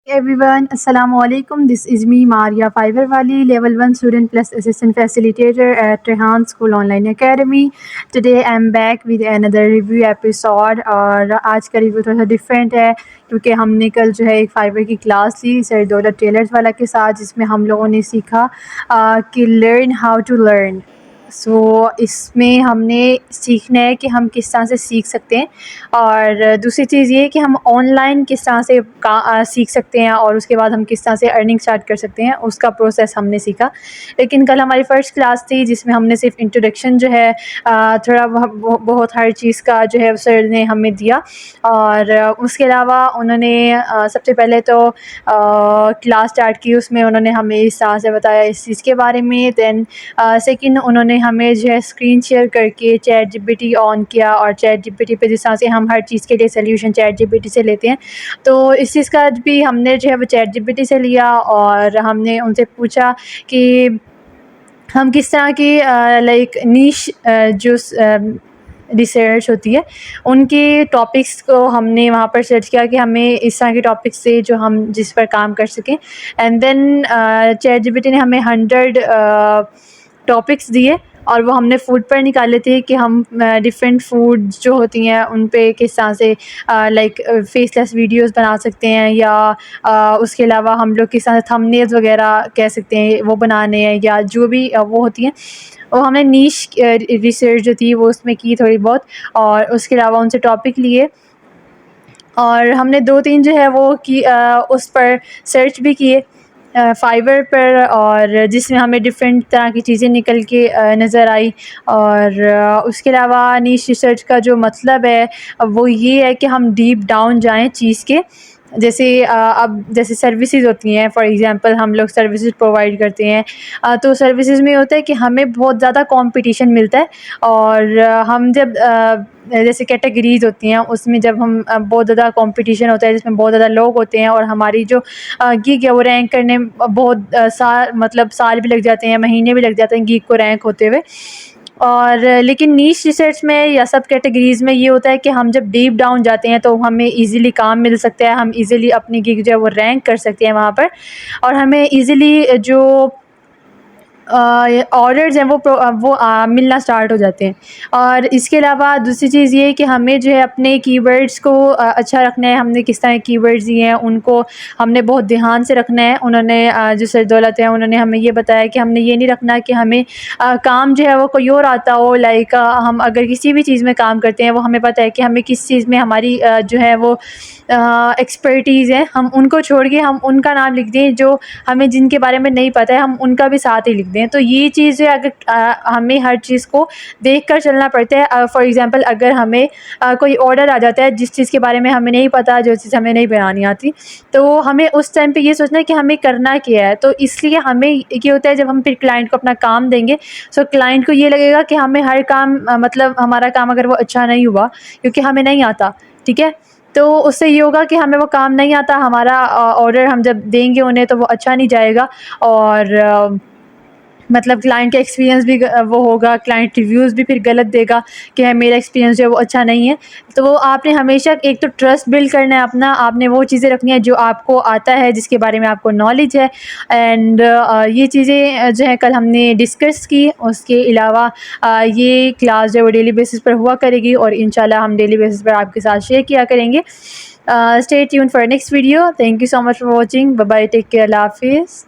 Everyone, Assalamu alaikum. This is me, Maria Fiverwali, Level 1 Student Plus Assistant Facilitator at Rehan School Online Academy. Today I'm back with another review episode اور آج کا review تھوڑا سا different ہے کیونکہ ہم نے کل جو ہے ایک فائبر کی کلاس لی سر دولت ٹیلرز والا کے ساتھ، جس میں ہم لوگوں نے سیکھا کہ لرن ہاؤ ٹو لرن. سو اس میں ہم نے سیکھنا ہے کہ ہم کس طرح سے سیکھ سکتے ہیں، اور دوسری چیز یہ کہ ہم آن لائن کس طرح سے سیکھ سکتے ہیں، اور اس کے بعد ہم کس طرح سے ارننگ اسٹارٹ کر سکتے ہیں، اس کا پروسیس ہم نے سیکھا. لیکن کل ہماری فرسٹ کلاس تھی جس میں ہم نے صرف انٹروڈکشن جو ہے تھوڑا بہت ہر چیز کا جو ہے سر نے ہمیں دیا، اور اس کے علاوہ انہوں نے سب سے پہلے تو کلاس اسٹارٹ کی، اس میں انہوں نے ہمیں اس طرح سے بتایا اس چیز کے بارے میں. دین سیکنڈ انہوں نے ہمیں جو ہے اسکرین شیئر کر کے چیٹ جی پی ٹی آن کیا، اور چیٹ جی پی ٹی پہ جس طرح سے ہم ہر چیز کے لیے solution chat G P T سے لیتے ہیں، تو اس چیز کا بھی ہم نے جو ہے وہ چیٹ جی پی ٹی سے لیا، اور ہم نے ان سے پوچھا کہ ہم کس طرح کی لائک نیش جو ریسرچ ہوتی ہے ان کے ٹاپکس کو ہم نے وہاں پر سرچ کیا کہ ہمیں اس طرح کے ٹاپکس سے جو ہم جس پر کام کر سکیں. And then chat G P T نے ہمیں 100 ٹاپکس دیے، اور وہ ہم نے فوڈ پر نکالے تھے کہ ہم ڈفرینٹ فوڈ جو ہوتی ہیں ان پہ کس طرح سے لائک فیس لیس ویڈیوز بنا سکتے ہیں، یا اس کے علاوہ ہم لوگ کس طرح سے تھمبنیلز وغیرہ کہہ سکتے ہیں وہ بنانے ہیں، یا جو بھی وہ ہوتی ہیں. وہ ہم نے نیش ریسرچ جو تھی وہ اس میں کی تھوڑی بہت، اور اس کے علاوہ ان سے ٹاپک لیے، اور ہم نے 2-3 جو ہے وہ کی اس پر سرچ بھی کیے فائبر پر، اور جس میں ہمیں ڈفرینٹ طرح کی چیزیں نکل کے نظر آئی. اور اس کے علاوہ نیش ریسرچ کا جو مطلب ہے وہ یہ ہے کہ ہم ڈیپ ڈاؤن جائیں چیز کے، جیسے اب جیسے سروسز ہوتی ہیں، فار ایگزامپل ہم لوگ سروسز پرووائڈ کرتے ہیں، تو سروسز میں ہوتا ہے کہ ہمیں بہت زیادہ کمپٹیشن ملتا ہے، اور ہم جب جیسے کیٹیگریز ہوتی ہیں اس میں جب ہم بہت زیادہ کمپٹیشن ہوتا ہے جس میں بہت زیادہ لوگ ہوتے ہیں، اور ہماری جو گیگ ہے وہ رینک کرنے بہت سال بھی لگ جاتے ہیں، مہینے بھی لگ جاتے ہیں گیگ کو رینک ہوتے ہوئے. اور لیکن نیش ریسرچ میں یا سب کیٹیگریز میں یہ ہوتا ہے کہ ہم جب ڈیپ ڈاؤن جاتے ہیں تو ہمیں ایزیلی کام مل سکتا ہے، ہم ایزیلی اپنی گیگ جو ہے وہ رینک کر سکتے ہیں وہاں پر، اور ہمیں ایزیلی جو آرڈرز ہیں وہ ملنا اسٹارٹ ہو جاتے ہیں. اور اس کے علاوہ دوسری چیز یہ ہے کہ ہمیں جو ہے اپنے کی ورڈز کو اچھا رکھنا ہے. ہم نے کس طرح کی ورڈز دیے ہیں ان کو ہم نے بہت دھیان سے رکھنا ہے. انہوں نے جو سر دولت ہے انہوں نے ہمیں یہ بتایا کہ ہم نے یہ نہیں رکھنا کہ ہمیں کام جو ہے وہ کوئی اور آتا ہو، لائک ہم اگر کسی بھی چیز میں کام کرتے ہیں وہ ہمیں پتہ ہے کہ ہمیں کس چیز میں ہماری جو ہے وہ ایکسپرٹیز ہے، ہم ان کو چھوڑ کے ہم ان کا نام لکھ دیں، جو ہمیں جن کے بارے میں نہیں پتہ ہے ہم ان کا بھی ساتھ ہی لکھ دیں. تو یہ چیز ہے اگر ہمیں ہر چیز کو دیکھ کر چلنا پڑتا ہے. فار ایگزامپل اگر ہمیں کوئی آرڈر آ جاتا ہے جس چیز کے بارے میں ہمیں نہیں پتہ، جو چیز ہمیں نہیں بنانی آتی، تو ہمیں اس ٹائم پہ یہ سوچنا ہے کہ ہمیں کرنا کیا ہے. تو اس لیے ہمیں یہ ہوتا ہے جب ہم پھر کلائنٹ کو اپنا کام دیں گے، سو کلائنٹ کو یہ لگے گا کہ ہمیں ہر کام مطلب ہمارا کام اگر وہ اچھا نہیں ہوا کیونکہ ہمیں نہیں آتا، ٹھیک ہے، تو اس سے یہ ہوگا کہ ہمیں وہ کام نہیں آتا، ہمارا آرڈر ہم جب دیں گے انہیں تو وہ اچھا نہیں جائے گا، اور مطلب کلائنٹ کا ایکسپیرینس بھی وہ ہوگا، کلائنٹ ریویوز بھی پھر غلط دے گا کہ میرا ایکسپیرینس جو ہے وہ اچھا نہیں ہے. تو وہ آپ نے ہمیشہ ایک تو ٹرسٹ بلڈ کرنا ہے اپنا، آپ نے وہ چیزیں رکھنی ہیں جو آپ کو آتا ہے، جس کے بارے میں آپ کو نالج ہے. اینڈ یہ چیزیں جو ہے کل ہم نے ڈسکس کی. اس کے علاوہ یہ کلاس جو ہے وہ ڈیلی بیسس پر ہوا کرے گی، اور انشاءاللہ ہم ڈیلی بیسس پر آپ کے ساتھ شیئر کیا کریں گے. Stay tune for next video. Thank you so much for watching. Bye bye, take care, اللہ حافظ.